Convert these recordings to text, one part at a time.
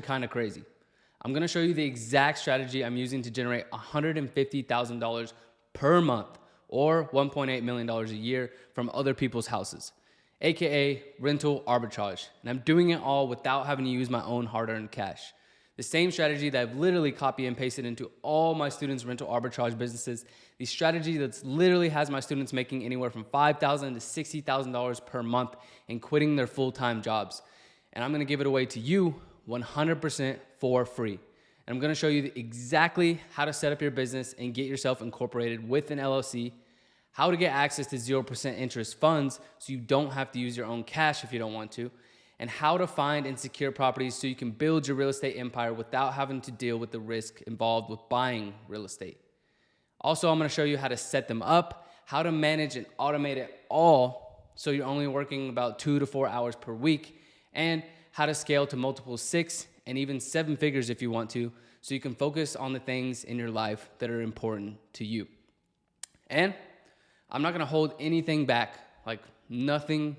kind of crazy. I'm going to show you the exact strategy I'm using to generate $150,000 per month or $1.8 million a year from other people's houses, aka rental arbitrage. And I'm doing it all without having to use my own hard-earned cash. The same strategy that I've literally copy and pasted into all my students' rental arbitrage businesses. The strategy that's literally has my students making anywhere from $5,000 to $60,000 per month and quitting their full-time jobs. And I'm gonna give it away to you 100% for free. And I'm gonna show you exactly how to set up your business and get yourself incorporated with an LLC, how to get access to 0% interest funds so you don't have to use your own cash if you don't want to, and how to find and secure properties so you can build your real estate empire without having to deal with the risk involved with buying real estate. Also, I'm gonna show you how to set them up, how to manage and automate it all so you're only working about 2 to 4 hours per week, and how to scale to multiple 6 and even 7 figures if you want to, so you can focus on the things in your life that are important to you. And I'm not gonna hold anything back, like nothing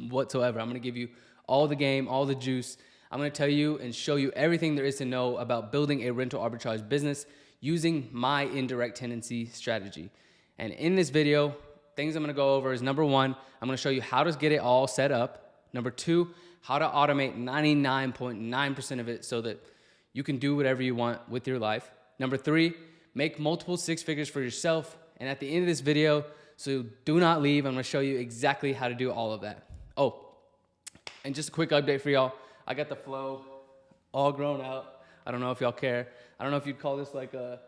whatsoever. I'm gonna give you all the game, all the juice. I'm gonna tell you and show you everything there is to know about building a rental arbitrage business using my indirect tenancy strategy. And in this video, things I'm gonna go over is number 1, I'm gonna show you how to get it all set up. Number 2, how to automate 99.9% of it so that you can do whatever you want with your life. Number 3, make multiple 6 figures for yourself. And at the end of this video, so do not leave, I'm gonna show you exactly how to do all of that. Oh, and just a quick update for y'all. I got the flow all grown out. I don't know if y'all care. I don't know if you'd call this like a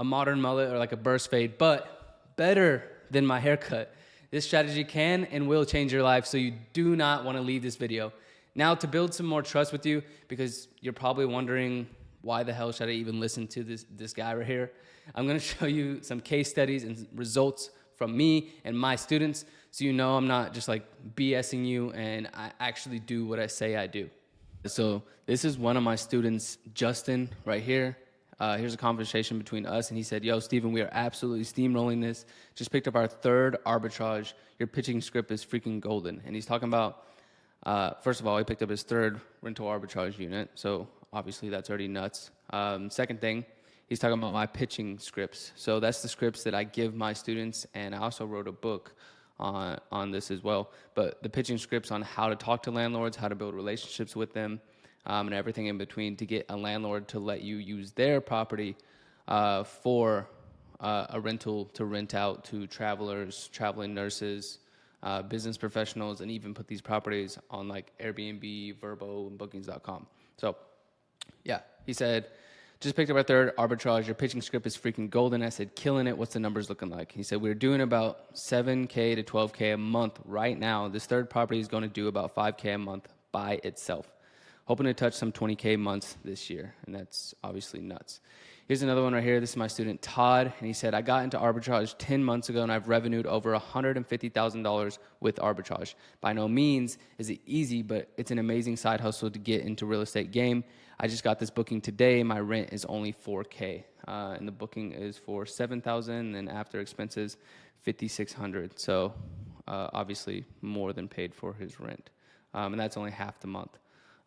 modern mullet or like a burst fade, but better than my haircut. This strategy can and will change your life, so you do not want to leave this video. Now, to build some more trust with you, because you're probably wondering, why the hell should I even listen to this guy right here? I'm gonna show you some case studies and results from me and my students, so you know I'm not just like BSing you and I actually do what I say I do. So this is one of my students, Justin, right here. Here's a conversation between us, and he said, yo, Steven, we are absolutely steamrolling this. Just picked up our 3rd arbitrage. Your pitching script is freaking golden. And he's talking about, first of all, he picked up his 3rd rental arbitrage unit, so obviously that's already nuts. Second thing, he's talking about my pitching scripts. So that's the scripts that I give my students, and I also wrote a book on this as well. But the pitching scripts on how to talk to landlords, how to build relationships with them, and everything in between to get a landlord to let you use their property for a rental to rent out to travelers, traveling nurses, business professionals, and even put these properties on like Airbnb, Vrbo, and Bookings.com. So yeah, he said, just picked up our 3rd arbitrage. Your pitching script is freaking golden. I said, killing it. What's the numbers looking like? He said, we're doing about $7K to $12K a month right now. This 3rd property is going to do about $5K a month by itself. Hoping to touch some 20K months this year, and that's obviously nuts. Here's another one right here. This is my student, Todd, and he said, I got into arbitrage 10 months ago, and I've revenued over $150,000 with arbitrage. By no means is it easy, but it's an amazing side hustle to get into real estate game. I just got this booking today. My rent is only $4K, and the booking is for $7,000, and then after expenses, $5,600. So obviously more than paid for his rent, and that's only half the month.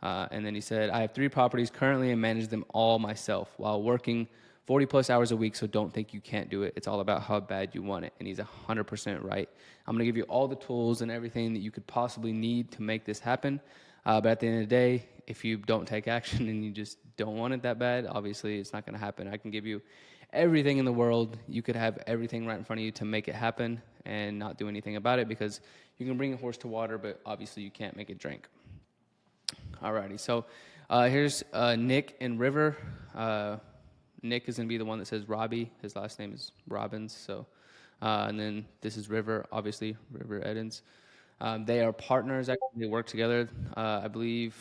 And then he said, I have 3 properties currently and manage them all myself while working 40 plus hours a week, so don't think you can't do it. It's all about how bad you want it. And he's 100% right. I'm gonna give you all the tools and everything that you could possibly need to make this happen. But at the end of the day, if you don't take action and you just don't want it that bad, obviously it's not gonna happen. I can give you everything in the world. You could have everything right in front of you to make it happen and not do anything about it, because you can bring a horse to water, but obviously you can't make it drink. Alrighty, so here's Nick and River. Nick is going to be the one that says Robbie. His last name is Robbins. So, and then this is River, obviously, River Edens. They are partners. Actually, they work together. I believe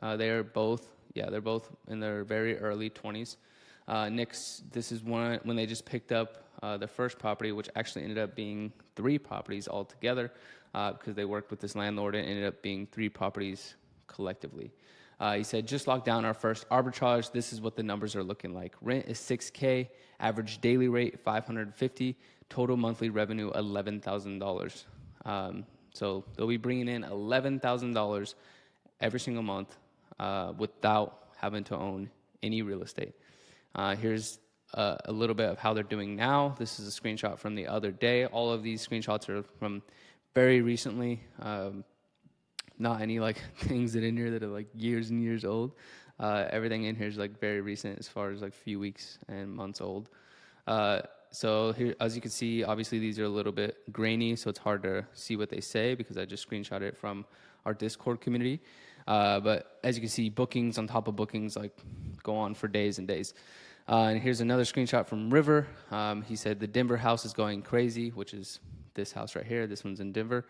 they are both, they're both in their very early 20s. This is one when they just picked up their first property, which actually ended up being 3 properties altogether, because they worked with this landlord and ended up being 3 properties collectively. He said, just locked down our first arbitrage. This is what the numbers are looking like. Rent is $6K, average daily rate $550, total monthly revenue $11,000. So they'll be bringing in $11,000 every single month without having to own any real estate. Here's a little bit of how they're doing now. This is a screenshot from the other day. All of these screenshots are from very recently. Not any like things that in here that are like years and years old. Everything in here is like very recent as far as like few weeks and months old. So here, as you can see, obviously these are a little bit grainy, so it's hard to see what they say because I just screenshot it from our Discord community. But as you can see, bookings on top of bookings like go on for days and days. And here's another screenshot from River. He said the Denver house is going crazy, which is this house right here. This one's in Denver.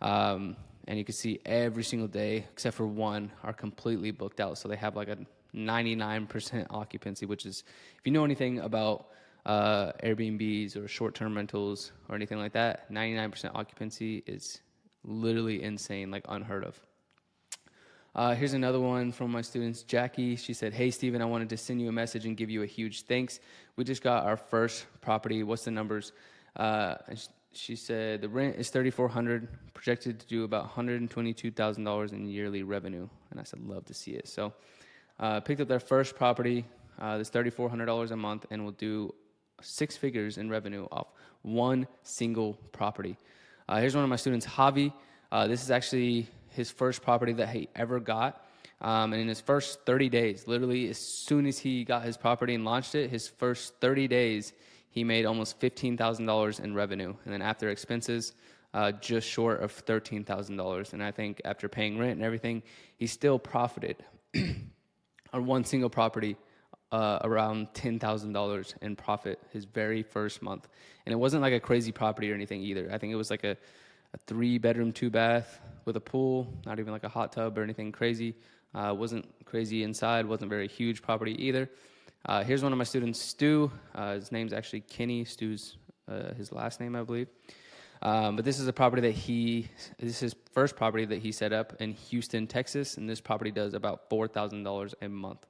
And you can see every single day, except for one, are completely booked out. So they have like a 99% occupancy, which is, if you know anything about Airbnbs or short-term rentals or anything like that, 99% occupancy is literally insane, like unheard of. Here's another one from my students, Jackie. She said, hey, Steven, I wanted to send you a message and give you a huge thanks. We just got our first property. What's the numbers? And she said, the rent is $3,400, projected to do about $122,000 in yearly revenue. And I said, love to see it. So picked up their first property. That's $3,400 a month, and we'll do 6 figures in revenue off one single property. Here's one of my students, Javi. This is actually his first property that he ever got. And in his first 30 days, literally as soon as he got his property and launched it, his first 30 days, he made almost $15,000 in revenue. And then after expenses, just short of $13,000. And I think after paying rent and everything, he still profited on one single property around $10,000 in profit his very first month. And it wasn't like a crazy property or anything either. I think it was like a 3-bedroom, 2-bath with a pool, not even like a hot tub or anything crazy. Wasn't crazy inside, wasn't very huge property either. Here's one of my students, Stu. His name's actually Kenny. Stu's his last name, I believe. But this is a property that this is his first property that he set up in Houston, Texas, and this property does about $4,000 a month.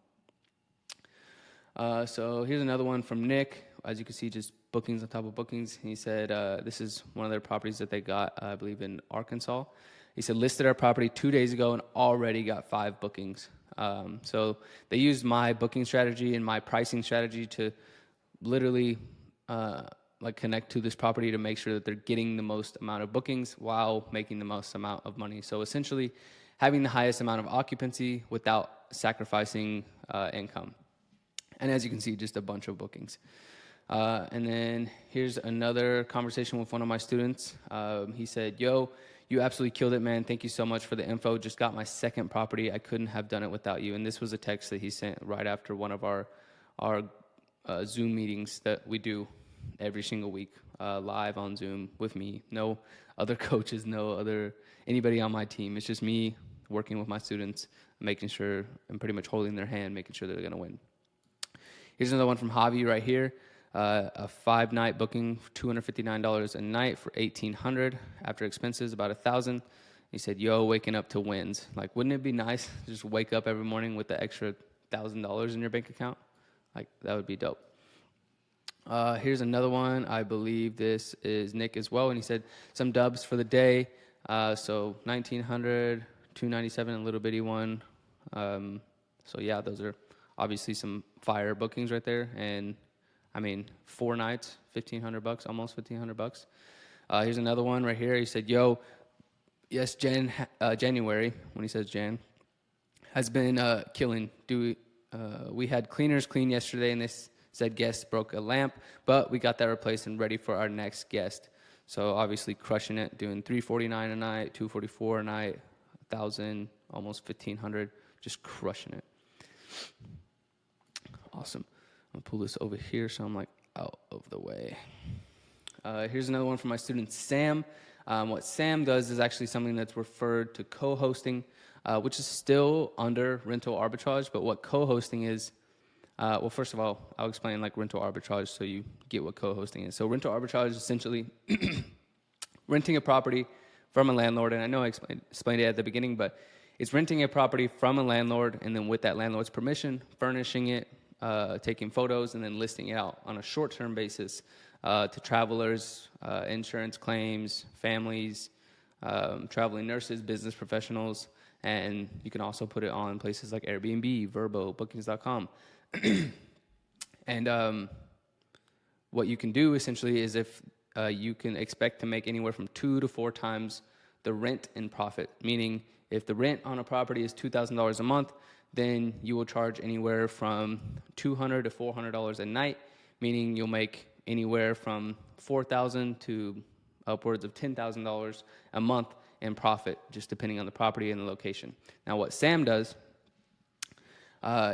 So here's another one from Nick. As you can see, just bookings on top of bookings. He said this is one of their properties that they got, I believe, in Arkansas. He said, listed our property 2 days ago and already got 5 bookings. So they used my booking strategy and my pricing strategy to literally like connect to this property to make sure that they're getting the most amount of bookings while making the most amount of money. So essentially having the highest amount of occupancy without sacrificing income. And as you can see, just a bunch of bookings. And then here's another conversation with one of my students. He said, yo, you absolutely killed it, man. Thank you so much for the info. Just got my second property. I couldn't have done it without you. And this was a text that he sent right after one of our Zoom meetings that we do every single week, live on Zoom with me. No other coaches, anybody on my team. It's just me working with my students, making sure I'm pretty much holding their hand, making sure they're going to win. Here's another one from Javi right here. A 5-night booking, $259 a night for $1,800 after expenses, about $1,000. He said, yo, waking up to wins. Like, wouldn't it be nice to just wake up every morning with the extra $1,000 in your bank account? Like, that would be dope. Here's another one. I believe this is Nick as well. And he said, some dubs for the day. So $1,900, $297, a little bitty one. So yeah, those are obviously some fire bookings right there. And I mean, 4 nights, $1,500, almost $1,500. Here's another one right here. He said, yo, yes, January, when he says Jan, has been killing. We had cleaners clean yesterday, and they said guest broke a lamp, but we got that replaced and ready for our next guest. So obviously crushing it, doing $349 a night, $244 a night, $1,000, almost $1,500, just crushing it. Awesome. I'm gonna pull this over here so I'm like out of the way. Here's another one from my student Sam. What Sam does is actually something that's referred to co-hosting, which is still under rental arbitrage. But what co-hosting is, well, first of all, I'll explain like rental arbitrage so you get what co-hosting is. So rental arbitrage is essentially renting a property from a landlord, and I know I explained it at the beginning, but it's renting a property from a landlord, and then with that landlord's permission, furnishing it, taking photos, and then listing it out on a short-term basis to travelers, insurance claims, families, traveling nurses, business professionals, And you can also put it on places like Airbnb, Verbo, Bookings.com. And what you can do essentially is if you can expect to make anywhere from 2 to 4 times the rent in profit, meaning if the rent on a property is $2,000 a month, then you will charge anywhere from $200 to $400 a night, meaning you'll make anywhere from $4,000 to upwards of $10,000 a month in profit, just depending on the property and the location. Now, what Sam does,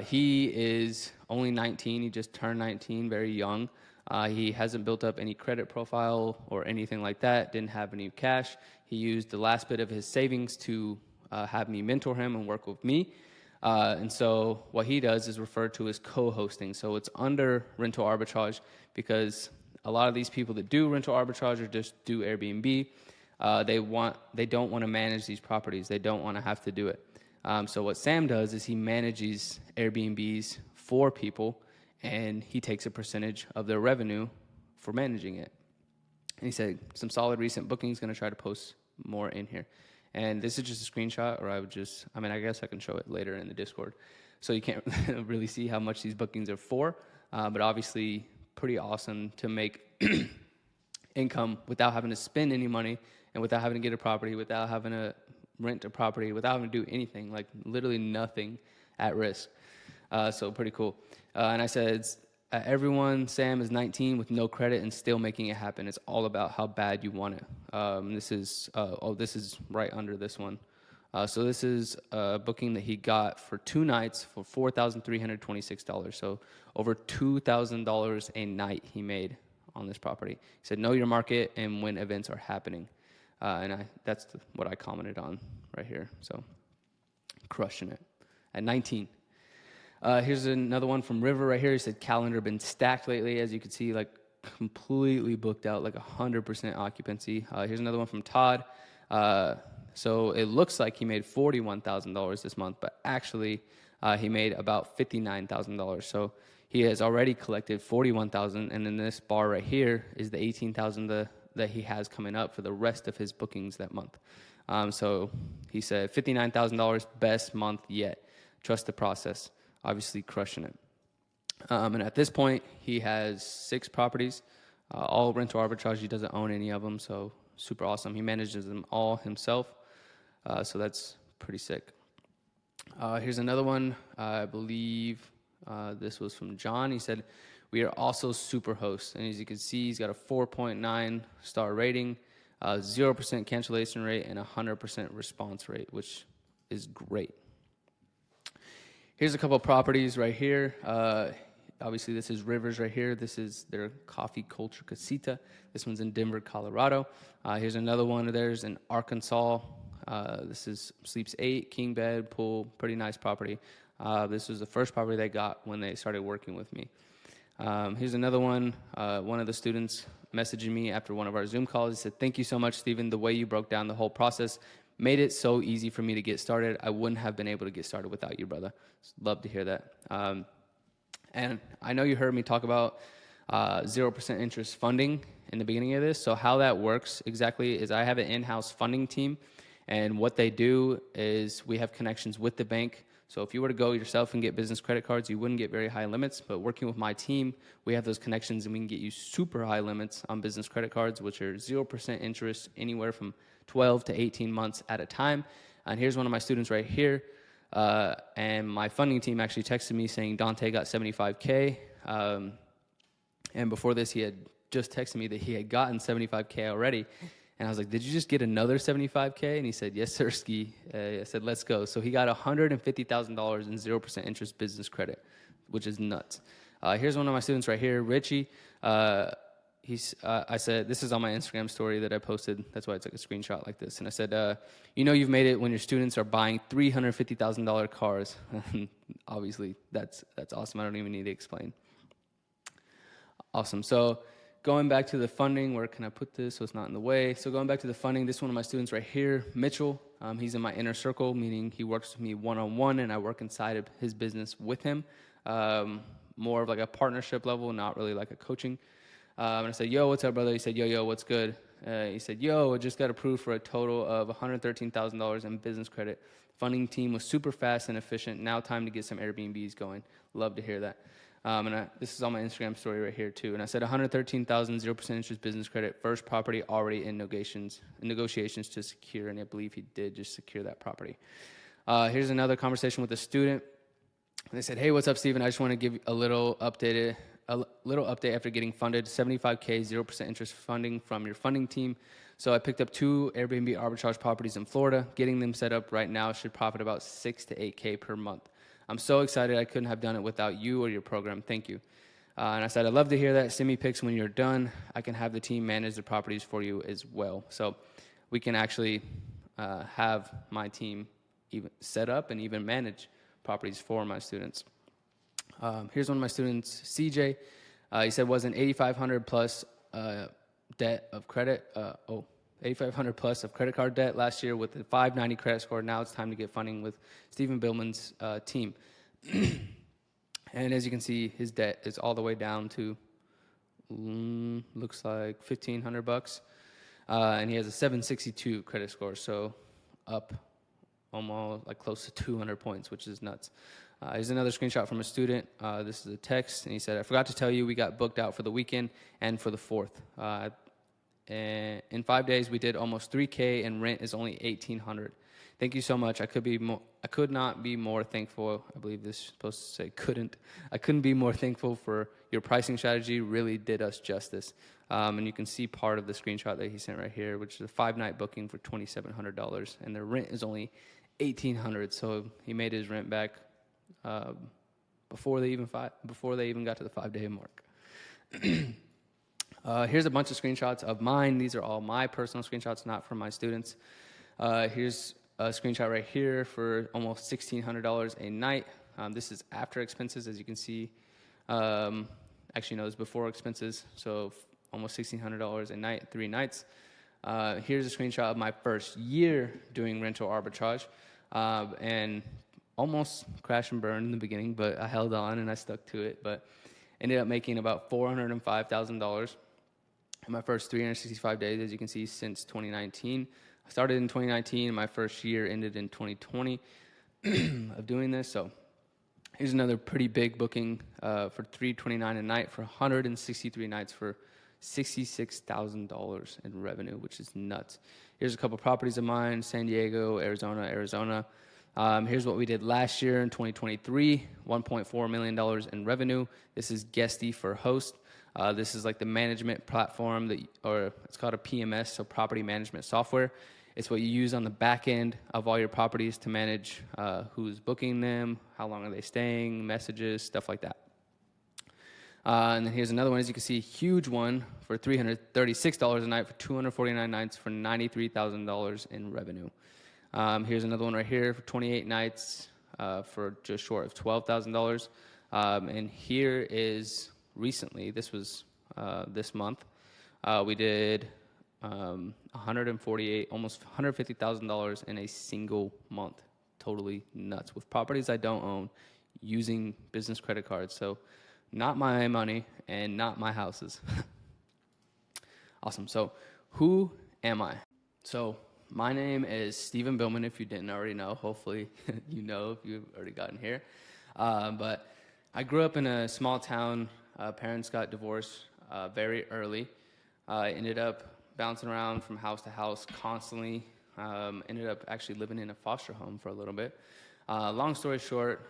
he is only 19. He just turned 19, very young. He hasn't built up any credit profile or anything like that, didn't have any cash. He used the last bit of his savings to have me mentor him and work with me. And so what he does is referred to as co-hosting. So it's under rental arbitrage, because a lot of these people that do rental arbitrage or just do Airbnb, they don't want to manage these properties. They don't want to have to do it. So what Sam does is he manages Airbnbs for people, and he takes a percentage of their revenue for managing it. And he said some solid recent bookings, going to try to post more in here. And this is just a screenshot, or I guess I can show it later in the Discord. So you can't really see how much these bookings are for, but obviously pretty awesome to make income without having to spend any money, and without having to get a property, without having to rent a property, without having to do anything, like literally nothing at risk. So pretty cool. And I said, Sam is 19 with no credit and still making it happen. It's all about how bad you want it. This is right under this one. So this is a booking that he got for 2 nights for $4,326. So over $2,000 a night he made on this property. He said, know your market and when events are happening. That's what I commented on right here. So crushing it at 19. Here's another one from River right here. He said, calendar been stacked lately. As you can see, like completely booked out, like 100% occupancy. Here's another one from Todd. So it looks like he made $41,000 this month, but actually he made about $59,000. So he has already collected $41,000, and then this bar right here is the $18,000 that he has coming up for the rest of his bookings that month. So he said $59,000, best month yet. Trust the process. Obviously crushing it. And at this point, he has 6 properties, all rental arbitrage. He doesn't own any of them, so super awesome. He manages them all himself, so that's pretty sick. Here's another one. I believe this was from John. He said, we are also super hosts. And as you can see, he's got a 4.9 star rating, 0% cancellation rate, and 100% response rate, which is great. Here's a couple of properties right here. Obviously, this is Rivers right here. This is their coffee culture casita. This one's in Denver, Colorado. Here's another one of theirs in Arkansas. This is sleeps 8, king bed, pool, pretty nice property. This was the first property they got when they started working with me. Here's another one. One of the students messaging me after one of our Zoom calls. He said, thank you so much, Stephen. The way you broke down the whole process made it so easy for me to get started. I wouldn't have been able to get started without you, brother. Love to hear that. And I know you heard me talk about 0% interest funding in the beginning of this. So how that works exactly is I have an in-house funding team. And what they do is we have connections with the bank. So if you were to go yourself and get business credit cards, you wouldn't get very high limits. But working with my team, we have those connections and we can get you super high limits on business credit cards, which are 0% interest anywhere from 12 to 18 months at a time. And here's one of my students right here. And my funding team actually texted me saying Dante got $75K. And before this, he had just texted me that he had gotten $75K already. And I was like, did you just get another $75K? And he said, yes, sir, Ski. I said, let's go. So he got $150,000 in 0% interest business credit, which is nuts. Here's one of my students right here, Richie. I said, this is on my Instagram story that I posted. That's why I took a screenshot like this. And I said, you've made it when your students are buying $350,000 cars. Obviously, that's awesome. I don't even need to explain. Awesome. So going back to the funding, where can I put this so it's not in the way? So going back to the funding, this is one of my students right here, Mitchell. He's in my inner circle, meaning he works with me one-on-one, and I work inside of his business with him. More of like a partnership level, not really like a coaching. And I said, yo, what's up, brother? He said, yo, what's good? He said, yo, I just got approved for a total of $113,000 in business credit funding team was super fast and efficient. Now time to get some Airbnbs going. Love to hear that. This is on my Instagram story right here too. And I said 113,000, 0% interest business credit, first property already in negotiations to secure. And I believe he did just secure that property. Here's another conversation with a student. They said, hey, what's up, Steven? I just want to give a little update after getting funded, 75K, 0% interest funding from your funding team. So I picked up 2 Airbnb arbitrage properties in Florida. Getting them set up right now should profit about 6 to 8K per month. I'm so excited. I couldn't have done it without you or your program. Thank you. And I said, I'd love to hear that. Send me pics when you're done. I can have the team manage the properties for you as well. So we can actually have my team even set up and even manage properties for my students. Here's one of my students, CJ. He said was an 8,500 plus debt of credit. 8,500 plus of credit card debt last year with a 590 credit score. Now it's time to get funding with Stephen Billman's team. And as you can see, his debt is all the way down to looks like $1,500, and he has a 762 credit score, so up almost like close to 200 points, which is nuts. Here's another screenshot from a student. This is a text, and he said, I forgot to tell you we got booked out for the weekend and for the 4th. And in 5 days, we did almost 3K, and rent is only $1,800. Thank you so much. I could not be more thankful. I believe this is supposed to say couldn't. I couldn't be more thankful for your pricing strategy. Really did us justice. And you can see part of the screenshot that he sent right here, which is a 5-night booking for $2,700, and the rent is only $1,800. So he made his rent back before they even got to the 5-day mark. Here's a bunch of screenshots of mine. These are all my personal screenshots, not from my students. Here's a screenshot right here for almost $1,600 a night. This is after expenses, as you can see. Actually, no, it's before expenses. So almost $1,600 a night, 3 nights. Here's a screenshot of my first year doing rental arbitrage, and almost crash and burn in the beginning, but I held on and I stuck to it. But ended up making about $405,000 in my first 365 days, as you can see, since 2019. I started in 2019, and my first year ended in 2020 of doing this. So here's another pretty big booking for $329 a night for 163 nights for $66,000 in revenue, which is nuts. Here's a couple properties of mine: San Diego, Arizona. Here's what we did last year in 2023, $1.4 million in revenue. This is Guesty for Host. This is like the management platform or it's called a PMS, so property management software. It's what you use on the back end of all your properties to manage who's booking them, how long are they staying, messages, stuff like that. And then here's another one. As you can see, a huge one for $336 a night for 249 nights for $93,000 in revenue. Here's another one right here for 28 nights for just short of $12,000. And here is recently, this was this month, we did 148, almost $150,000 in a single month. Totally nuts. With properties I don't own, using business credit cards. So not my money and not my houses. Awesome. So who am I? So my name is Stephen Billman, if you didn't already know. Hopefully you know if you've already gotten here. But I grew up in a small town. Parents got divorced very early. I ended up bouncing around from house to house constantly. Ended up actually living in a foster home for a little bit. Long story short,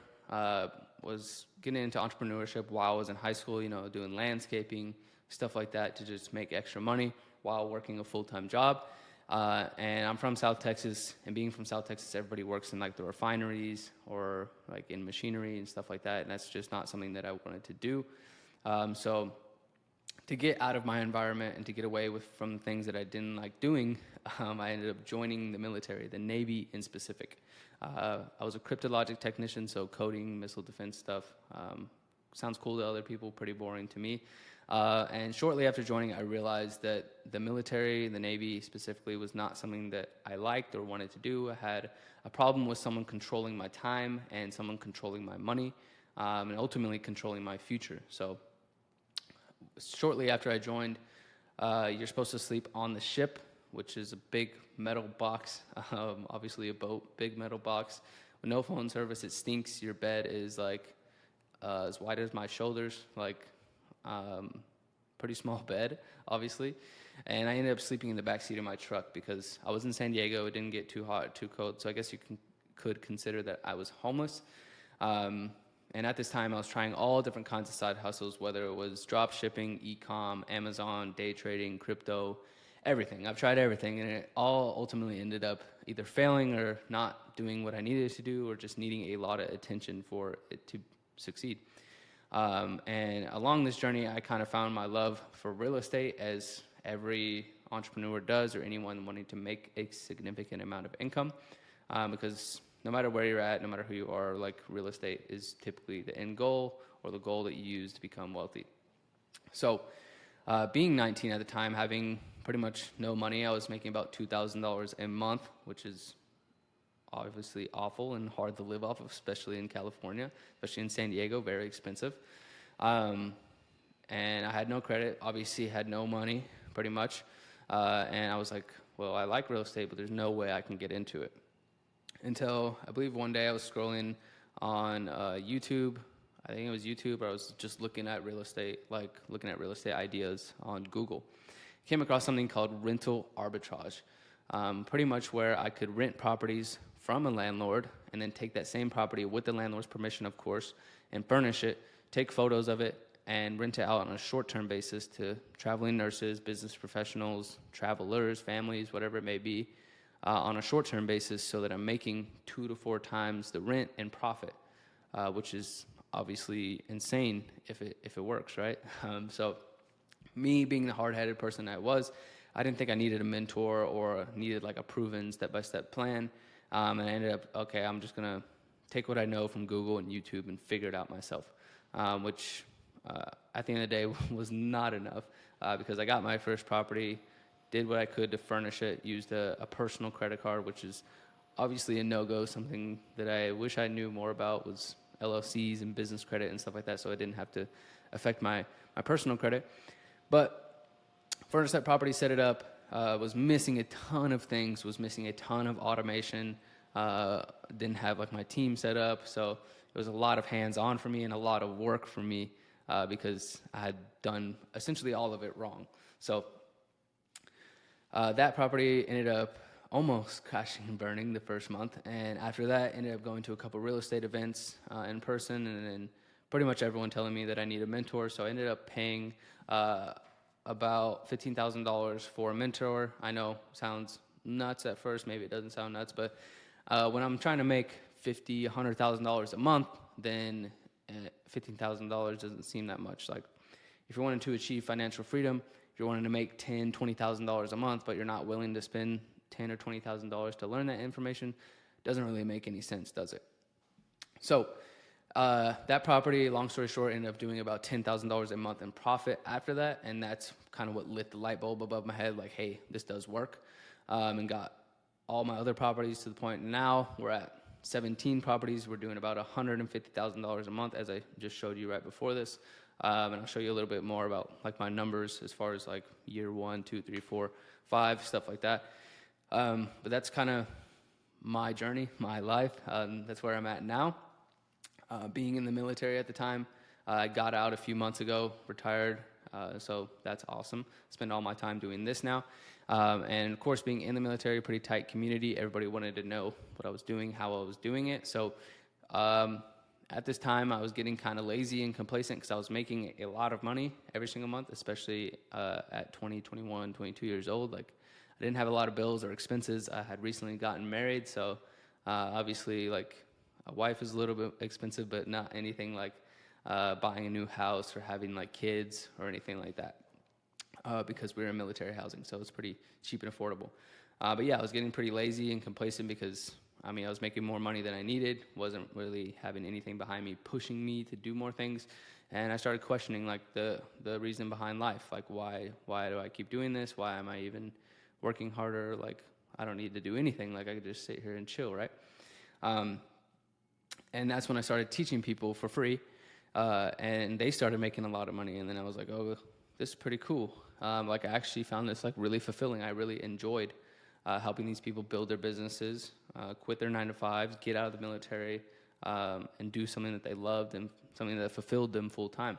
was getting into entrepreneurship while I was in high school, doing landscaping, stuff like that to just make extra money while working a full-time job. And I'm from South Texas, and being from South Texas, everybody works in like the refineries or like in machinery and stuff like that, and that's just not something that I wanted to do. So to get out of my environment and to get away from the things that I didn't like doing, I ended up joining the military, the Navy in specific. I was a cryptologic technician, so coding, missile defense stuff. Sounds cool to other people, pretty boring to me. And shortly after joining, I realized that the military, the Navy specifically, was not something that I liked or wanted to do. I had a problem with someone controlling my time and someone controlling my money, and ultimately controlling my future. So shortly after I joined, you're supposed to sleep on the ship which is a big metal box, obviously a boat, big metal box with no phone service. It stinks. Your bed is like as wide as my shoulders, like pretty small bed, obviously. And I ended up sleeping in the back seat of my truck because I was in San Diego. It didn't get too hot, too cold. So I guess you could consider that I was homeless. And at this time, I was trying all different kinds of side hustles, whether it was drop shipping, e-com, Amazon, day trading, crypto, everything. I've tried everything, and it all ultimately ended up either failing or not doing what I needed to do, or just needing a lot of attention for it to succeed. And along this journey, I kind of found my love for real estate, as every entrepreneur does, or anyone wanting to make a significant amount of income, because no matter where you're at, no matter who you are, like, real estate is typically the end goal or the goal that you use to become wealthy. So being 19 at the time, having pretty much no money, I was making about $2,000 a month, which is obviously awful and hard to live off of, especially in California, especially in San Diego, very expensive. And I had no credit, obviously had no money, pretty much. And I was like, well, I like real estate, but there's no way I can get into it. Until I believe one day I was scrolling on YouTube. I think it was YouTube, or I was just looking at real estate ideas on Google. Came across something called rental arbitrage, pretty much where I could rent properties from a landlord and then take that same property with the landlord's permission, of course, and furnish it, take photos of it, and rent it out on a short-term basis to traveling nurses, business professionals, travelers, families, whatever it may be, on a short-term basis, so that I'm making 2 to 4 times the rent and profit, which is obviously insane if it works, right? So me being the hard-headed person I was, I didn't think I needed a mentor or needed like a proven step-by-step plan. And I ended up, okay, I'm just going to take what I know from Google and YouTube and figure it out myself, which at the end of the day was not enough, because I got my first property, did what I could to furnish it, used a personal credit card, which is obviously a no-go. Something that I wish I knew more about was LLCs and business credit and stuff like that, so I didn't have to affect my personal credit. But furnished that property, set it up, was missing a ton of things, was missing a ton of automation, didn't have like my team set up, so it was a lot of hands-on for me and a lot of work for me, because I had done essentially all of it wrong. So that property ended up almost crashing and burning the first month, and after that ended up going to a couple real estate events in person, and then pretty much everyone telling me that I need a mentor. So I ended up paying about $15,000 for a mentor. I know, sounds nuts at first, maybe it doesn't sound nuts, but when I'm trying to make $50,000, $100,000 a month, then $15,000 doesn't seem that much. Like, if you're wanting to achieve financial freedom, if you're wanting to make $10,000, $20,000 a month, but you're not willing to spend $10,000 or $20,000 to learn that information, doesn't really make any sense, does it? So that property, long story short, ended up doing about $10,000 a month in profit after that, and that's kind of what lit the light bulb above my head, like, hey, this does work, and got all my other properties to the point now we're at 17 properties. We're doing about $150,000 a month, as I just showed you right before this. And I'll show you a little bit more about like my numbers as far as like year 1, 2, 3, 4, 5, stuff like that. But that's kind of my journey, my life. That's where I'm at now. Being in the military at the time, I got out a few months ago, retired. So that's awesome. Spend all my time doing this now. And of course, being in the military, pretty tight community. Everybody wanted to know what I was doing, how I was doing it. So at this time, I was getting kind of lazy and complacent because I was making a lot of money every single month, especially at 20, 21, 22 years old. Like, I didn't have a lot of bills or expenses. I had recently gotten married, so obviously, like, a wife is a little bit expensive, but not anything like buying a new house or having like kids or anything like that, because we were in military housing, so it's pretty cheap and affordable. But yeah, I was getting pretty lazy and complacent because, I mean, I was making more money than I needed, wasn't really having anything behind me pushing me to do more things, and I started questioning like the reason behind life. Like, why do I keep doing this? Why am I even working harder? Like, I don't need to do anything. Like, I could just sit here and chill, right? And that's when I started teaching people for free, and they started making a lot of money. And then I was like, oh, this is pretty cool. Like I actually found this like really fulfilling. I really enjoyed helping these people build their businesses, quit their 9 to 5s, get out of the military, and do something that they loved and something that fulfilled them full time.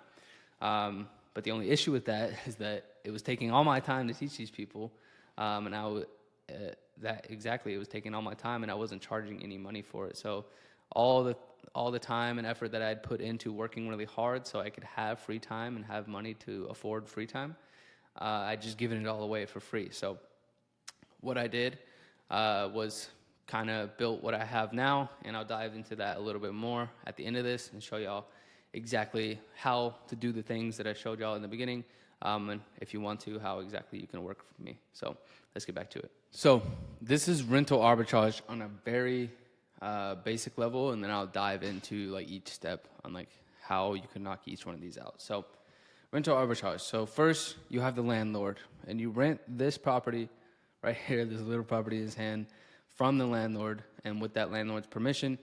But the only issue with that is that it was taking all my time to teach these people, and it was taking all my time, and I wasn't charging any money for it. So all the time and effort that I had put into working really hard so I could have free time and have money to afford free time, I just given it all away for free. So what I did was kind of built what I have now, and I'll dive into that a little bit more at the end of this and show y'all exactly how to do the things that I showed y'all in the beginning, and if you want to, how exactly you can work for me. So let's get back to it. So this is rental arbitrage on a very basic level, and then I'll dive into like each step on like how you can knock each one of these out. So rental arbitrage. So first you have the landlord, and you rent this property right here, this little property in his hand, from the landlord, and with that landlord's permission,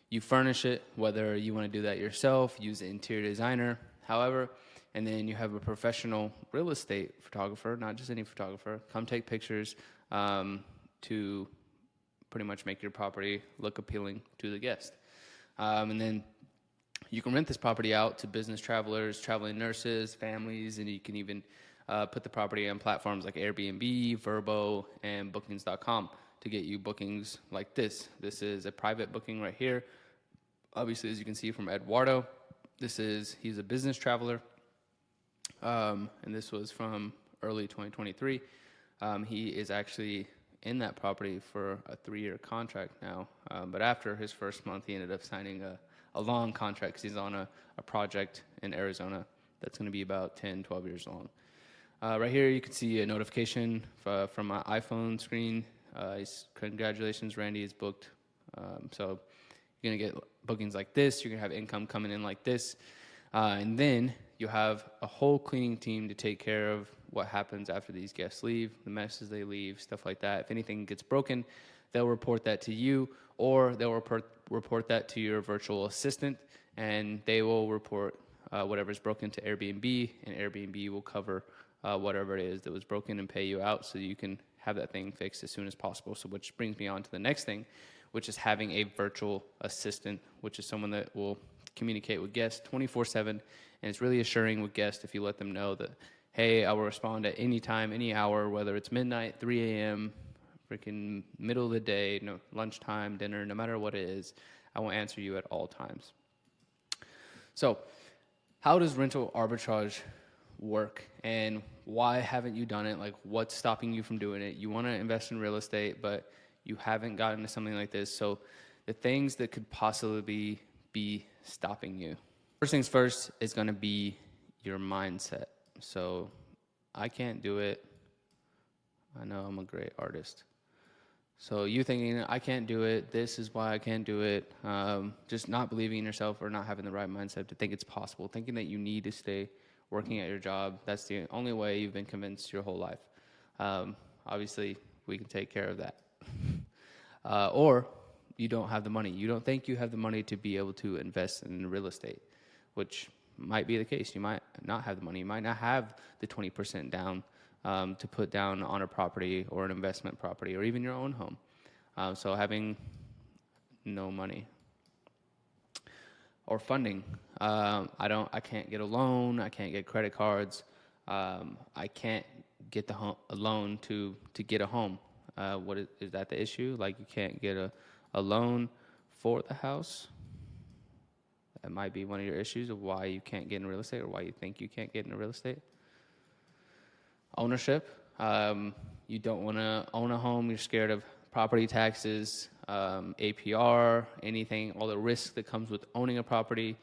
you furnish it, whether you want to do that yourself, use an interior designer, however, and then you have a professional real estate photographer, not just any photographer, come take pictures to pretty much make your property look appealing to the guest. And then you can rent this property out to business travelers, traveling nurses, families, and you can even put the property on platforms like Airbnb, Vrbo, and bookings.com to get you bookings like this. This is a private booking right here. Obviously, as you can see from Eduardo, he's a business traveler, and this was from early 2023. He is actually in that property for a 3-year contract now, but after his first month, he ended up signing a long contract because he's on a project in Arizona that's going to be about 10, 12 years long. Right here, you can see a notification from my iPhone screen. Congratulations, Randy is booked. So you're going to get bookings like this. You're going to have income coming in like this. And then you have a whole cleaning team to take care of what happens after these guests leave, the messes they leave, stuff like that. If anything gets broken, they'll report that to you, or they'll report that to your virtual assistant, and they will report whatever's broken to Airbnb, and Airbnb will cover whatever it is that was broken and pay you out so you can have that thing fixed as soon as possible. So which brings me on to the next thing, which is having a virtual assistant, which is someone that will communicate with guests 24/7, and it's really assuring with guests if you let them know that, hey, I will respond at any time, any hour, whether it's midnight, 3 a.m., freaking middle of the day, lunchtime, dinner, no matter what it is, I will answer you at all times. So how does rental arbitrage work, and why haven't you done it? Like, what's stopping you from doing it? You want to invest in real estate, but you haven't gotten to something like this. So the things that could possibly be stopping you. First things first is going to be your mindset. So I can't do it. I know I'm a great artist. So you thinking, I can't do it, this is why I can't do it, just not believing in yourself or not having the right mindset to think it's possible, thinking that you need to stay working at your job. That's the only way you've been convinced your whole life. Obviously, we can take care of that. Or you don't have the money. You don't think you have the money to be able to invest in real estate, which might be the case. You might not have the money. You might not have the 20% down to put down on a property or an investment property or even your own home. So having no money or funding. I can't get a loan. I can't get credit cards. I can't get a loan to get a home. What is that the issue? Like, you can't get a loan for the house? That might be one of your issues of why you can't get in real estate, or why you think you can't get into real estate. Ownership. You don't want to own a home. You're scared of property taxes, APR, anything, all the risk that comes with owning a property.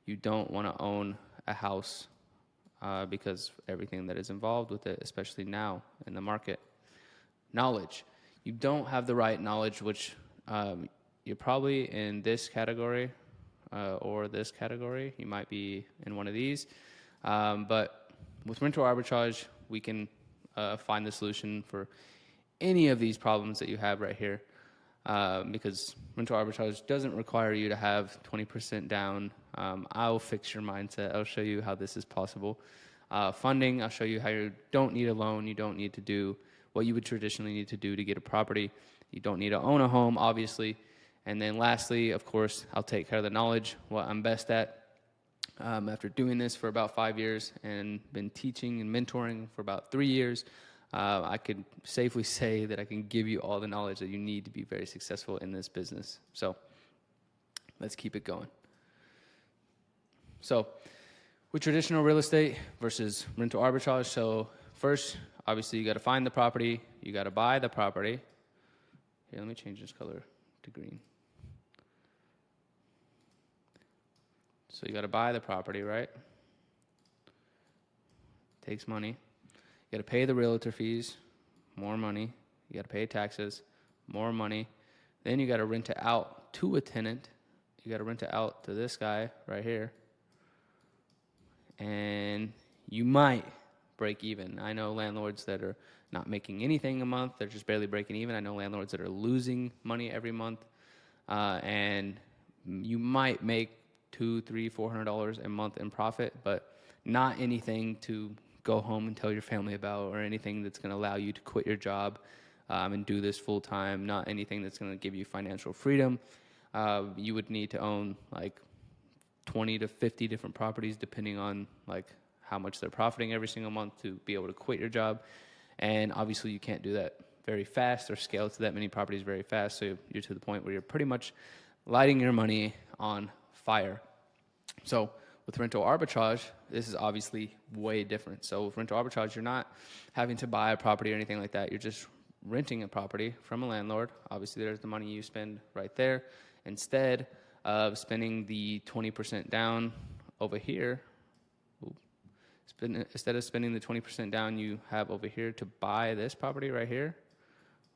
You don't want to own a house because everything that is involved with it, especially now in the market. Knowledge. You don't have the right knowledge, which you're probably in this category or this category. You might be in one of these. But with rental arbitrage, we can find the solution for any of these problems that you have right here, because rental arbitrage doesn't require you to have 20% down. I'll fix your mindset. I'll show you how this is possible. Funding, I'll show you how you don't need a loan. You don't need to do what you would traditionally need to do to get a property. You don't need to own a home, obviously. And then lastly, of course, I'll take care of the knowledge, what I'm best at. After doing this for about 5 years and been teaching and mentoring for about 3 years, I could safely say that I can give you all the knowledge that you need to be very successful in this business. So let's keep it going. So with traditional real estate versus rental arbitrage, so first, obviously, you got to find the property. You got to buy the property. Here, let me change this color to green. So you got to buy the property, right? Takes money. You got to pay the realtor fees, more money. You got to pay taxes, more money. Then you got to rent it out to a tenant. You got to rent it out to this guy right here. And you might break even. I know landlords that are not making anything a month. They're just barely breaking even. I know landlords that are losing money every month. And you might make $200, $300, $400 a month in profit, but not anything to go home and tell your family about, or anything that's going to allow you to quit your job and do this full time. Not anything that's going to give you financial freedom. You would need to own like 20 to 50 different properties, depending on like how much they're profiting every single month, to be able to quit your job. And obviously you can't do that very fast or scale to that many properties very fast. So you're to the point where you're pretty much lighting your money on fire. So with rental arbitrage, this is obviously way different. So with rental arbitrage, you're not having to buy a property or anything like that. You're just renting a property from a landlord. Obviously, there's the money you spend right there. Instead of spending the 20% down over here, instead of spending the 20% down you have over here to buy this property right here,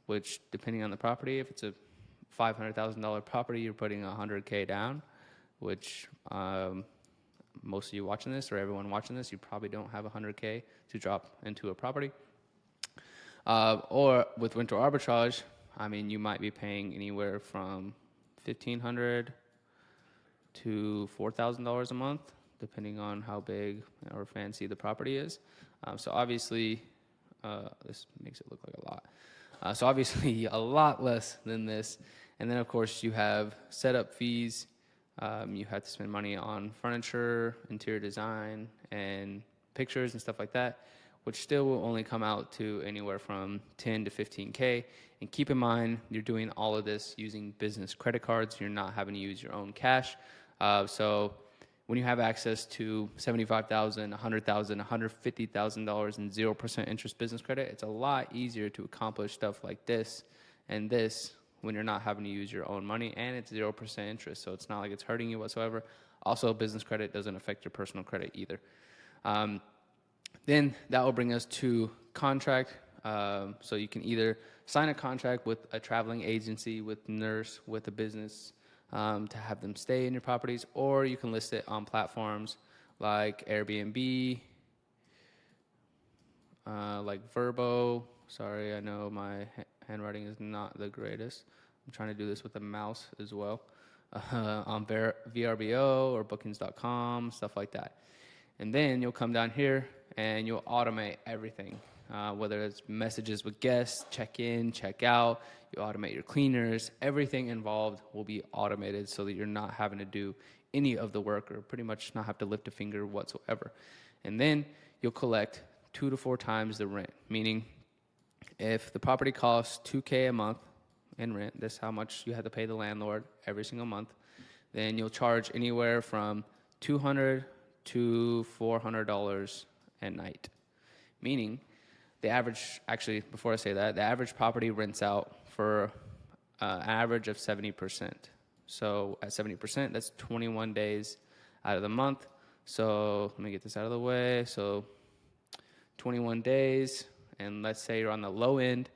which depending on the property, if it's a $500,000 property, you're putting $100K down, which most of you watching this, or everyone watching this, you probably don't have $100K to drop into a property. Or with rental arbitrage, I mean, you might be paying anywhere from $1,500 to $4,000 a month, depending on how big or fancy the property is. So obviously, this makes it look like a lot. So obviously, a lot less than this. And then, of course, you have setup fees. You have to spend money on furniture, interior design, and pictures and stuff like that, which still will only come out to anywhere from 10 to 15K. And keep in mind, you're doing all of this using business credit cards. You're not having to use your own cash. So when you have access to $75,000, $100,000, $150,000 in 0% interest business credit, it's a lot easier to accomplish stuff like this and this when you're not having to use your own money, and it's 0% interest. So it's not like it's hurting you whatsoever. Also, business credit doesn't affect your personal credit either. Then that will bring us to contract. So you can either sign a contract with a traveling agency, with nurse, with a business, to have them stay in your properties, or you can list it on platforms like Airbnb, like Verbo. Sorry, I know my handwriting is not the greatest. I'm trying to do this with a mouse as well. On VRBO or bookings.com, stuff like that. And then you'll come down here and you'll automate everything, whether it's messages with guests, check in, check out. You automate your cleaners. Everything involved will be automated so that you're not having to do any of the work, or pretty much not have to lift a finger whatsoever. And then you'll collect 2 to 4 times the rent, meaning if the property costs $2K a month in rent, that's how much you have to pay the landlord every single month, then you'll charge anywhere from $200 to $400 a night. Meaning, the average, actually, before I say that, the average property rents out for an average of 70%. So at 70%, that's 21 days out of the month. So let me get this out of the way. So 21 days, and let's say you're on the low end,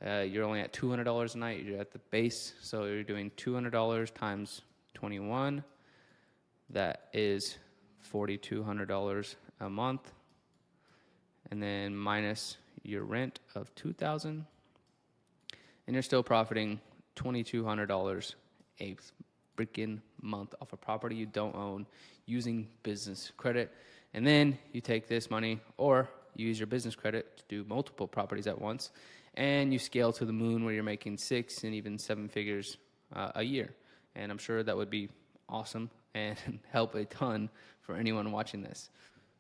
you're only at $200 a night. You're at the base, so you're doing $200 times 21. That is $4,200 a month, and then minus your rent of $2,000, and you're still profiting $2,200 a freaking month off a property you don't own, using business credit. And then you take this money or you use your business credit to do multiple properties at once, and you scale to the moon where you're making 6 and even 7 figures a year. And I'm sure that would be awesome and help a ton for anyone watching this.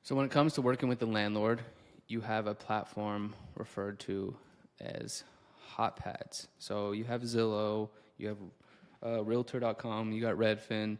So when it comes to working with the landlord, you have a platform referred to as hot pads. So you have Zillow, you have realtor.com, you got Redfin.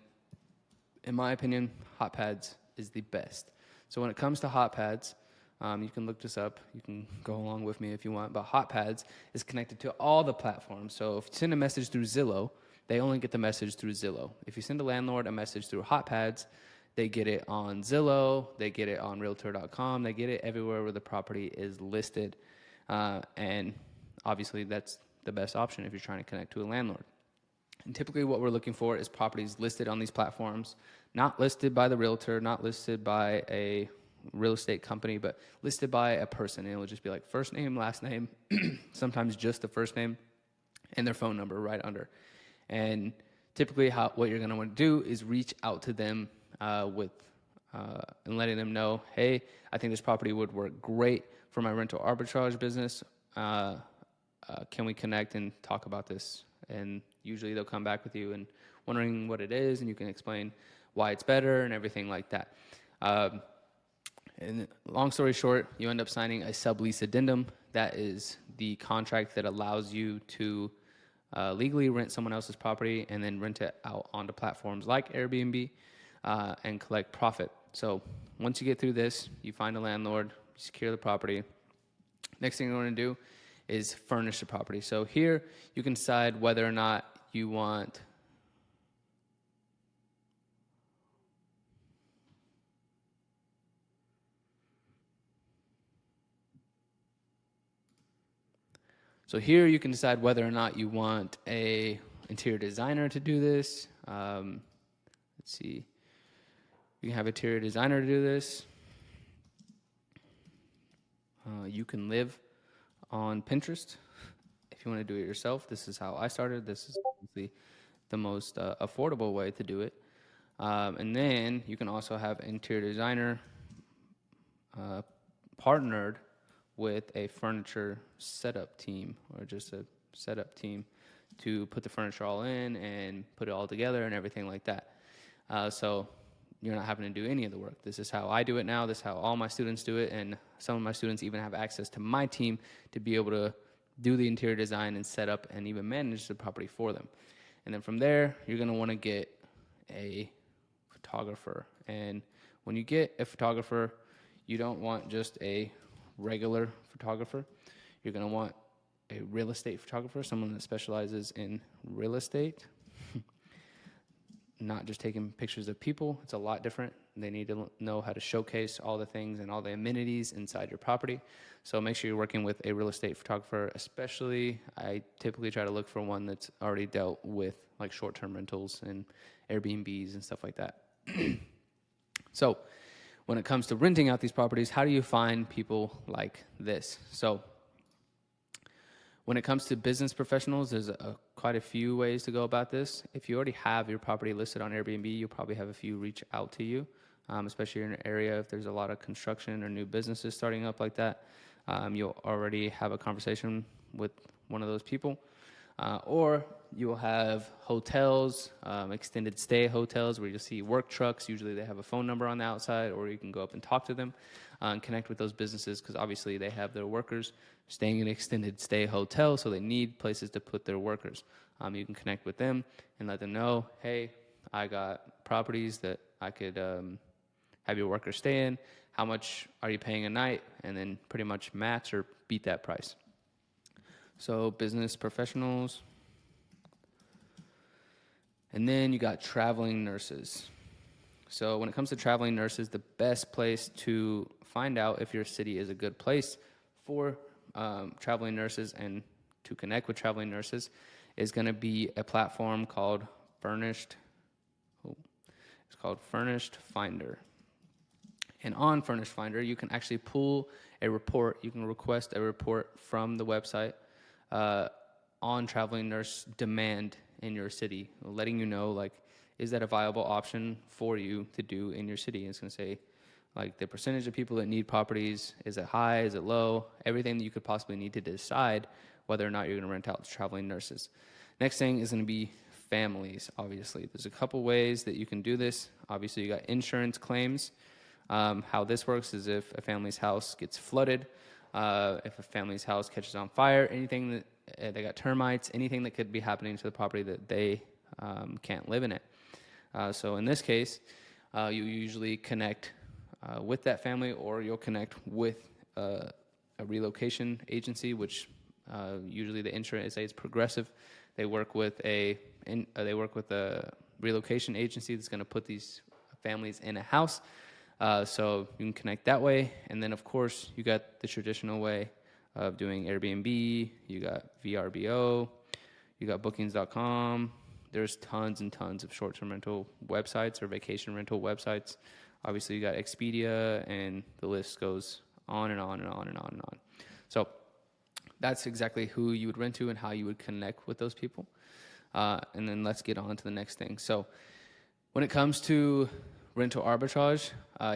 In my opinion, hot pads is the best. So when it comes to hot pads, you can look this up. You can go along with me if you want. But hot pads is connected to all the platforms. So if you send a message through Zillow, they only get the message through Zillow. If you send a landlord a message through hot pads, they get it on Zillow, they get it on realtor.com, they get it everywhere where the property is listed. And obviously that's the best option if you're trying to connect to a landlord. And typically what we're looking for is properties listed on these platforms, not listed by the realtor, not listed by a real estate company, but listed by a person. And it will just be like first name, last name, sometimes just the first name and their phone number right under. And typically what you're going to want to do is reach out to them and letting them know, hey, I think this property would work great for my rental arbitrage business. Can we connect and talk about this? And usually they'll come back with you and wondering what it is, and you can explain why it's better and everything like that. And long story short, you end up signing a sublease addendum. That is the contract that allows you to legally rent someone else's property and then rent it out onto platforms like Airbnb and collect profit. So once you get through this, you find a landlord, you secure the property. Next thing you want to do is furnish the property. So here you can decide whether or not you want a interior designer to do this. Let's see. You can have an interior designer do this. You can live on Pinterest if you want to do it yourself. This is how I started. This is obviously the most affordable way to do it. And then you can also have an interior designer partnered with a furniture setup team or just a setup team to put the furniture all in and put it all together and everything like that. So you're not having to do any of the work. This is how I do it now. This is how all my students do it. And some of my students even have access to my team to be able to do the interior design and set up and even manage the property for them. And then from there, you're going to want to get a photographer. And when you get a photographer, you don't want just a regular photographer. You're going to want a real estate photographer, someone that specializes in real estate, not just taking pictures of people. It's a lot different. They need to know how to showcase all the things and all the amenities inside your property. So make sure you're working with a real estate photographer, especially I typically try to look for one that's already dealt with like short-term rentals and Airbnbs and stuff like that. So when it comes to renting out these properties, how do you find people like this? So when it comes to business professionals, there's quite a few ways to go about this. If you already have your property listed on Airbnb, you'll probably have a few reach out to you, especially in an area if there's a lot of construction or new businesses starting up like that. You'll already have a conversation with one of those people. Or you'll have hotels, extended stay hotels where you'll see work trucks. Usually they have a phone number on the outside, or you can go up and talk to them and connect with those businesses because obviously they have their workers staying in an extended stay hotel, so they need places to put their workers. You can connect with them and let them know, hey, I got properties that I could have your workers stay in. How much are you paying a night? And then pretty much match or beat that price. So business professionals. And then you got traveling nurses. So when it comes to traveling nurses, the best place to find out if your city is a good place for traveling nurses and to connect with traveling nurses is going to be a platform called Furnished Finder. And on Furnished Finder, you can actually pull a report. You can request a report from the website on traveling nurse demand in your city, letting you know, like, is that a viable option for you to do in your city? It's going to say, like the percentage of people that need properties. Is it high? Is it low? Everything that you could possibly need to decide whether or not you're going to rent out to traveling nurses. Next thing is going to be families, obviously. There's a couple ways that you can do this. Obviously, you got insurance claims. How this works is if a family's house gets flooded, if a family's house catches on fire, anything that they got termites, anything that could be happening to the property that they can't live in it. So in this case, you usually connect with that family, or you'll connect with a relocation agency, which usually the insurance say it's Progressive. They work with a relocation agency that's going to put these families in a house. So you can connect that way, and then of course you got the traditional way of doing Airbnb. You got VRBO. You got Bookings.com. There's tons and tons of short-term rental websites or vacation rental websites. Obviously, you got Expedia, and the list goes on and on and on and on and on. So that's exactly who you would rent to and how you would connect with those people. And then let's get on to the next thing. So when it comes to rental arbitrage,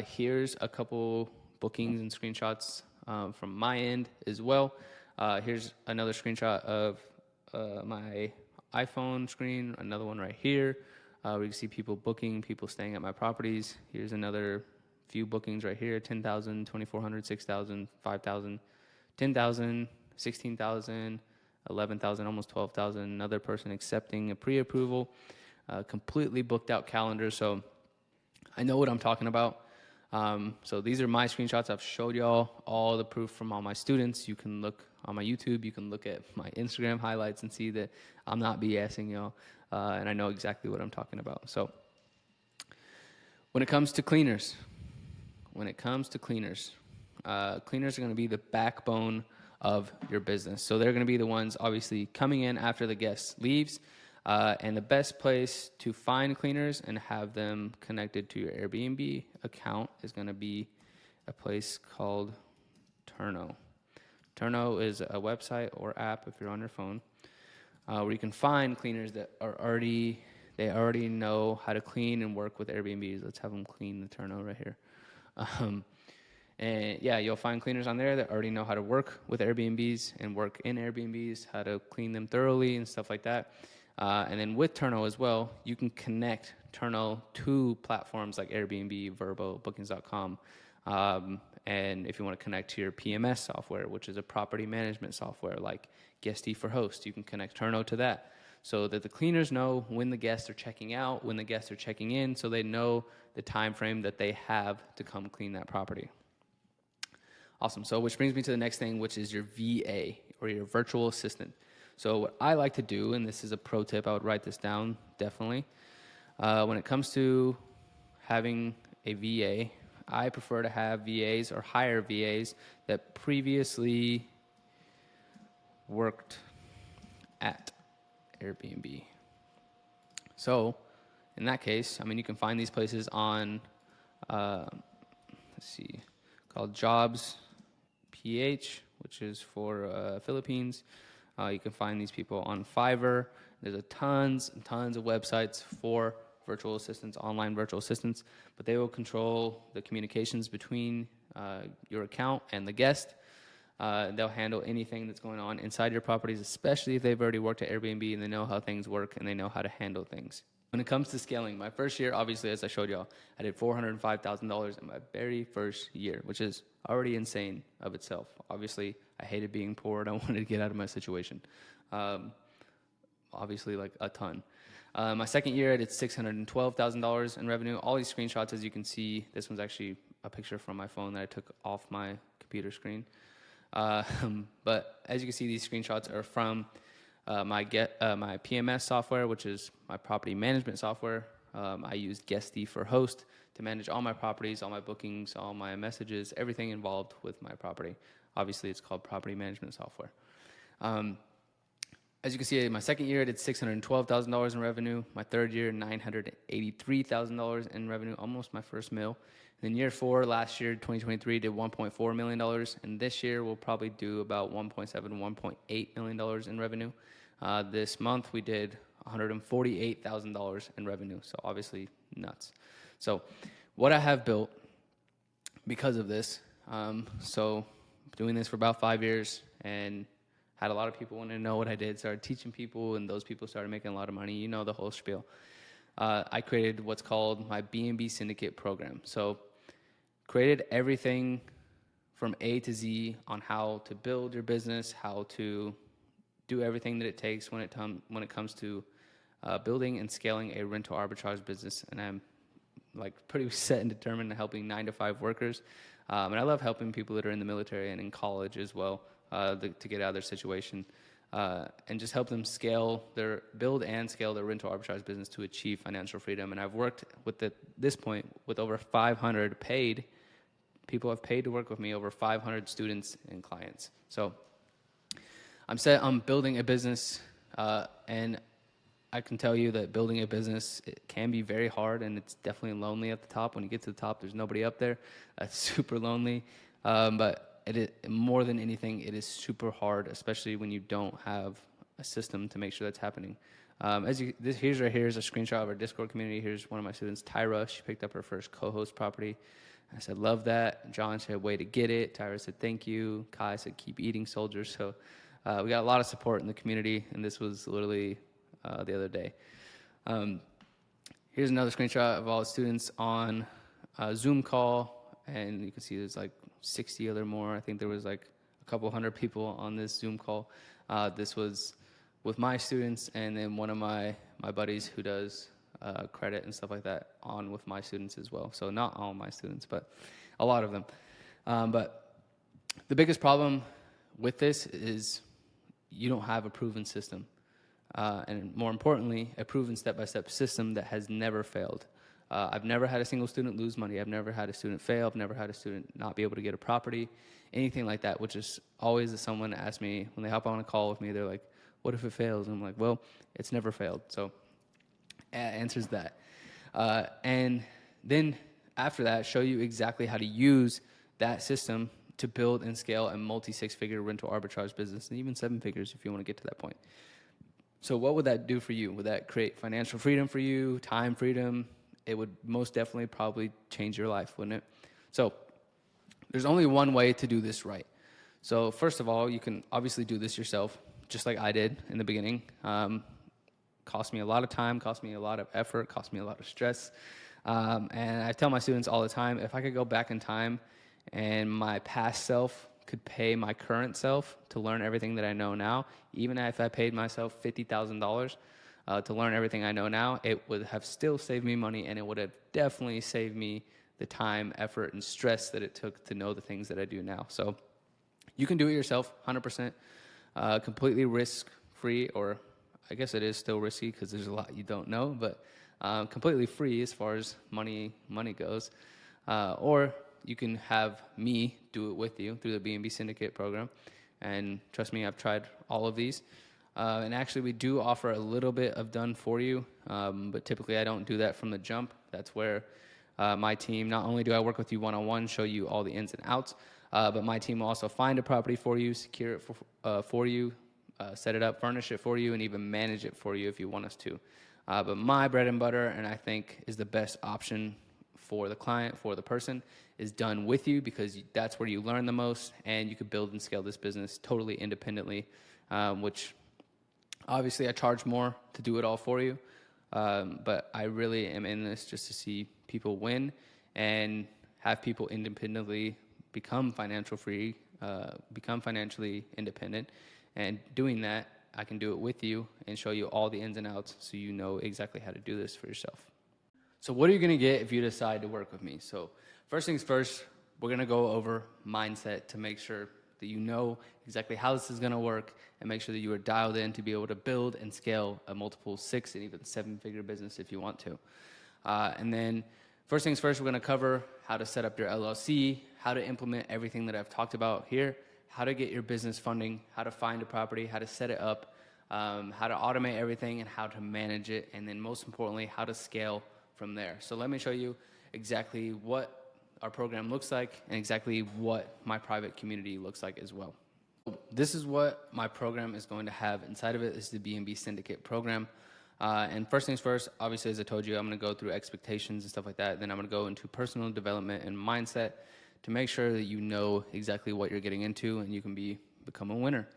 here's a couple bookings and screenshots from my end as well. Here's another screenshot of my iPhone screen, another one right here. We can see people booking, people staying at my properties. Here's another few bookings right here: 10,000, 2,400, 6,000, 5,000, 10,000, 16,000, 11,000, almost 12,000. Another person accepting a pre-approval, completely booked out calendar. So I know what I'm talking about. So these are my screenshots. I've showed y'all all the proof from all my students. You can look on my YouTube. You can look at my Instagram highlights and see that I'm not BSing y'all. And I know exactly what I'm talking about. So when it comes to cleaners, cleaners are going to be the backbone of your business. So they're going to be the ones obviously coming in after the guest leaves. And the best place to find cleaners and have them connected to your Airbnb account is going to be a place called Turno. Turno is a website or app, if you're on your phone, where you can find cleaners that are already know how to clean and work with Airbnbs. Let's have them clean the Turno right here. And yeah, you'll find cleaners on there that already know how to work with Airbnbs and work in Airbnbs, how to clean them thoroughly and stuff like that. And then with Turno as well, you can connect Turno to platforms like Airbnb, Vrbo, Bookings.com. And if you want to connect to your PMS software, which is a property management software like Guesty for Host, you can connect Turno to that so that the cleaners know when the guests are checking out, when the guests are checking in, so they know the time frame that they have to come clean that property. Awesome. So which brings me to the next thing, which is your VA, or your virtual assistant. So what I like to do, and this is a pro tip, I would write this down definitely. When it comes to having a VA, I prefer to have VAs or hire VAs that previously worked at Airbnb. So in that case, I mean, you can find these places on, called Jobs PH, which is for Philippines. You can find these people on Fiverr. There's a tons and tons of websites for virtual assistants, online virtual assistants, but they will control the communications between your account and the guest. They'll handle anything that's going on inside your properties, especially if they've already worked at Airbnb and they know how things work and they know how to handle things. When it comes to scaling, my first year, obviously, as I showed y'all, I did $405,000 in my very first year, which is already insane of itself. Obviously, I hated being poor and I wanted to get out of my situation. Obviously, like a ton. My second year, I did $612,000 in revenue. All these screenshots, as you can see, this one's actually a picture from my phone that I took off my computer screen. But as you can see, these screenshots are from my PMS software, which is my property management software. I used Guesty for Host to manage all my properties, all my bookings, all my messages, everything involved with my property. Obviously, it's called property management software. As you can see, in my second year, I did $612,000 in revenue. My third year, $983,000 in revenue, almost my first mil. And then year 4, last year, 2023, did $1.4 million. And this year, we'll probably do about $1.7, $1.8 million in revenue. This month, we did $148,000 in revenue. So obviously, nuts. So what I have built because of this. So doing this for about 5 years, and had a lot of people wanting to know what I did. Started teaching people, and those people started making a lot of money. You know the whole spiel. I created what's called my B&B Syndicate program. So created everything from A to Z on how to build your business, how to do everything that it takes when it comes to building and scaling a rental arbitrage business. And I'm like pretty set and determined to helping 9-to-5 workers. And I love helping people that are in the military and in college as well to get out of their situation and just help them build and scale their rental arbitrage business to achieve financial freedom. And I've worked this point with over 500 paid people have paid to work with me, over 500 students and clients. So I'm set on building a business, and I can tell you that building a business, it can be very hard, and it's definitely lonely at the top. When you get to the top, there's nobody up there. It's super lonely, but more than anything, it is super hard, especially when you don't have a system to make sure that's happening. Here's a screenshot of our Discord community. Here's one of my students, Tyra. She picked up her first co-host property. I said, love that. John said, way to get it. Tyra said, thank you. Kai said, keep eating, soldiers. So we got a lot of support in the community, and this was literally the other day. Here's another screenshot of all the students on a Zoom call, and you can see there's like 60 other more. I think there was like a couple hundred people on this Zoom call. This was with my students, and then one of my buddies who does credit and stuff like that on with my students as well. So not all my students, but a lot of them. But the biggest problem with this is you don't have a proven system. And more importantly, a proven step-by-step system that has never failed. I've never had a single student lose money. I've never had a student fail. I've never had a student not be able to get a property, anything like that, which is always someone asks me, when they hop on a call with me, they're like, what if it fails? And I'm like, well, it's never failed. So answers that. And then after that, show you exactly how to use that system to build and scale a multi-six-figure rental arbitrage business, and even 7 figures if you want to get to that point. So what would that do for you? Would that create financial freedom for you, time freedom? It would most definitely probably change your life, wouldn't it? So there's only one way to do this right. So first of all, you can obviously do this yourself, just like I did in the beginning. Cost me a lot of time, cost me a lot of effort, cost me a lot of stress. And I tell my students all the time, if I could go back in time and my past self could pay my current self to learn everything that I know now, even if I paid myself $50,000 to learn everything I know now, it would have still saved me money, and it would have definitely saved me the time, effort, and stress that it took to know the things that I do now. So you can do it yourself, 100%, completely risk-free, or I guess it is still risky because there's a lot you don't know, but completely free as far as money goes. Or you can have me do it with you through the B&B Syndicate program. And trust me, I've tried all of these. And actually, we do offer a little bit of done for you, but typically I don't do that from the jump. That's where my team, not only do I work with you one-on-one, show you all the ins and outs, but my team will also find a property for you, secure it for you, set it up, furnish it for you, and even manage it for you if you want us to. But my bread and butter, and I think is the best option for the client, for the person, is done with you, because that's where you learn the most, and you can build and scale this business totally independently, which obviously I charge more to do it all for you, but I really am in this just to see people win and have people independently become financially independent. And doing that, I can do it with you and show you all the ins and outs so you know exactly how to do this for yourself. So what are you going to get if you decide to work with me? So first things first, we're going to go over mindset to make sure that you know exactly how this is going to work, and make sure that you are dialed in to be able to build and scale a multiple 6 and even 7-figure business if you want to. And then first things first, we're going to cover how to set up your LLC, how to implement everything that I've talked about here, how to get your business funding, how to find a property, how to set it up, how to automate everything, and how to manage it, and then most importantly, how to scale from there. So let me show you exactly what our program looks like and exactly what my private community looks like as well. This is what my program is going to have inside of it. This is the B&B Syndicate program. And first things first, obviously, as I told you, I'm going to go through expectations and stuff like that. Then I'm going to go into personal development and mindset to make sure that you know exactly what you're getting into and you can become a winner.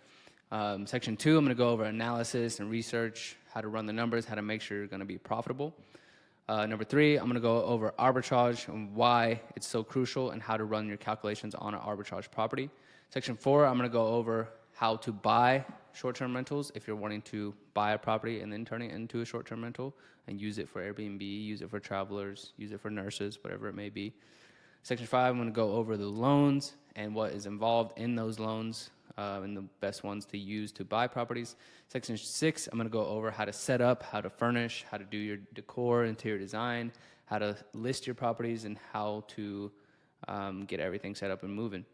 Section 2, I'm going to go over analysis and research, how to run the numbers, how to make sure you're going to be profitable. Number 3, I'm going to go over arbitrage and why it's so crucial and how to run your calculations on an arbitrage property. Section 4, I'm going to go over how to buy short-term rentals if you're wanting to buy a property and then turn it into a short-term rental and use it for Airbnb, use it for travelers, use it for nurses, whatever it may be. Section 5, I'm going to go over the loans and what is involved in those loans and the best ones to use to buy properties. Section 6, I'm going to go over how to set up, how to furnish, how to do your decor, interior design, how to list your properties, and how to get everything set up and moving.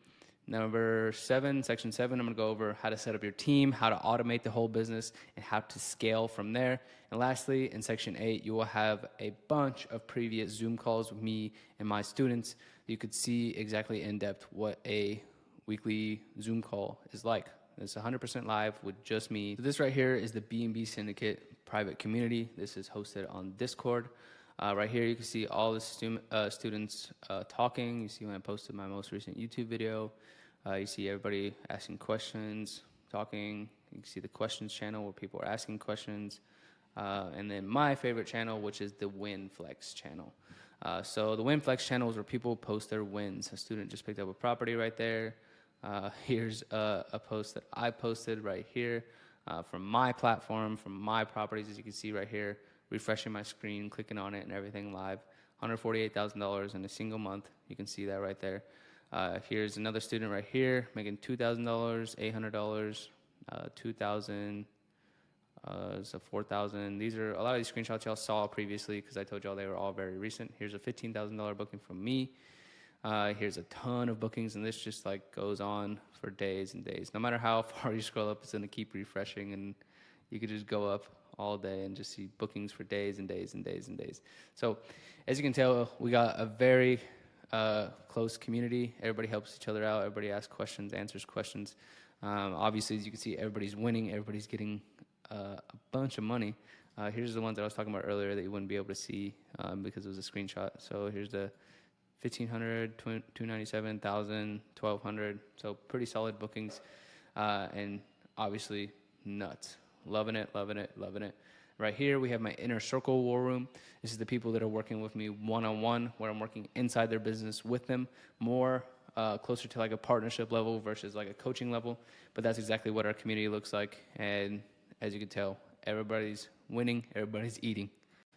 Number 7, section 7, I'm going to go over how to set up your team, how to automate the whole business, and how to scale from there. And lastly, in section 8, you will have a bunch of previous Zoom calls with me and my students. You could see exactly in depth what a weekly Zoom call is like. It's 100% live with just me. So this right here is the B&B Syndicate private community. This is hosted on Discord. Right here, you can see all the students talking. You see when I posted my most recent YouTube video. You see everybody asking questions, talking. You can see the questions channel where people are asking questions. And then my favorite channel, which is the WinFlex channel. So the WinFlex channel is where people post their wins. A student just picked up a property right there. Here's a post that I posted right here from my platform, from my properties, as you can see right here. Refreshing my screen, clicking on it, and everything live. $148,000 in a single month. You can see that right there. Here's another student right here making $2,000, $800, $2,000, so $4,000. These are a lot of these screenshots y'all saw previously because I told y'all they were all very recent. Here's a $15,000 booking from me. Here's a ton of bookings, and this just like goes on for days and days. No matter how far you scroll up, it's going to keep refreshing, and you could just go up all day and just see bookings for days and days and days and days. So as you can tell, we got a very close community. Everybody helps each other out. Everybody asks questions, answers questions. Obviously, as you can see, everybody's winning. Everybody's getting a bunch of money. Here's the ones that I was talking about earlier that you wouldn't be able to see because it was a screenshot. So here's the 1,500, 297, 1,000, 1,200. So pretty solid bookings, and obviously nuts. Loving it, loving it, loving it. Right here, we have my inner circle war room. This is the people that are working with me one-on-one, where I'm working inside their business with them, more closer to like a partnership level versus like a coaching level. But that's exactly what our community looks like. And as you can tell, everybody's winning, everybody's eating.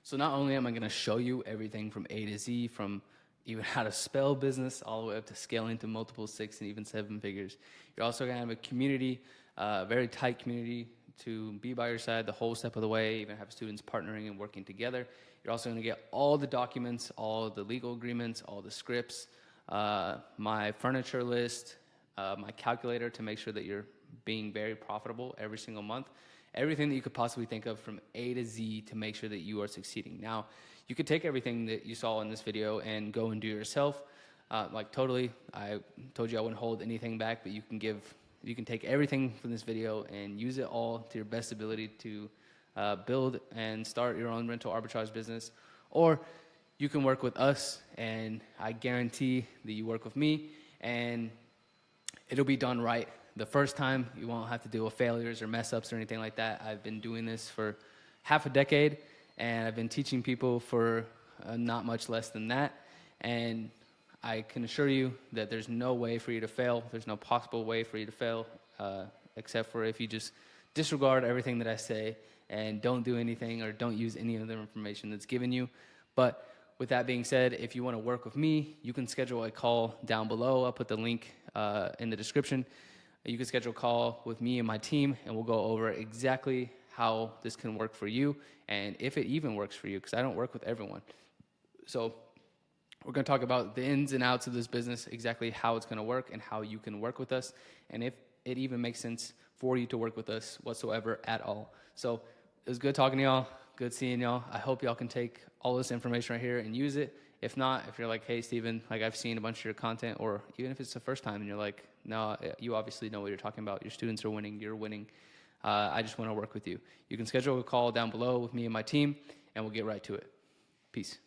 So not only am I going to show you everything from A to Z, from even how to spell business all the way up to scaling to multiple 6 and even 7 figures. You're also going to have a community, very tight community, to be by your side the whole step of the way, even have students partnering and working together. You're also going to get all the documents, all the legal agreements, all the scripts, my furniture list, my calculator to make sure that you're being very profitable every single month. Everything that you could possibly think of from A to Z to make sure that you are succeeding. Now, you could take everything that you saw in this video and go and do it yourself. Like totally, I told you I wouldn't hold anything back, but you can take everything from this video and use it all to your best ability to build and start your own rental arbitrage business. Or you can work with us, and I guarantee that you work with me, and it'll be done right the first time. You won't have to deal with failures or mess ups or anything like that. I've been doing this for half a decade, and I've been teaching people for not much less than that. And I can assure you that there's no way for you to fail. There's no possible way for you to fail, except for if you just disregard everything that I say and don't do anything or don't use any other information that's given you. But with that being said, if you want to work with me, you can schedule a call down below. I'll put the link in the description. You can schedule a call with me and my team, and we'll go over exactly how this can work for you and if it even works for you, because I don't work with everyone. So we're going to talk about the ins and outs of this business, exactly how it's going to work and how you can work with us, and if it even makes sense for you to work with us whatsoever at all. So it was good talking to y'all. Good seeing y'all. I hope y'all can take all this information right here and use it. If not, if you're like, hey, Steven, like I've seen a bunch of your content, or even if it's the first time and you're like, no, you obviously know what you're talking about. Your students are winning. You're winning. I just want to work with you. You can schedule a call down below with me and my team, and we'll get right to it. Peace.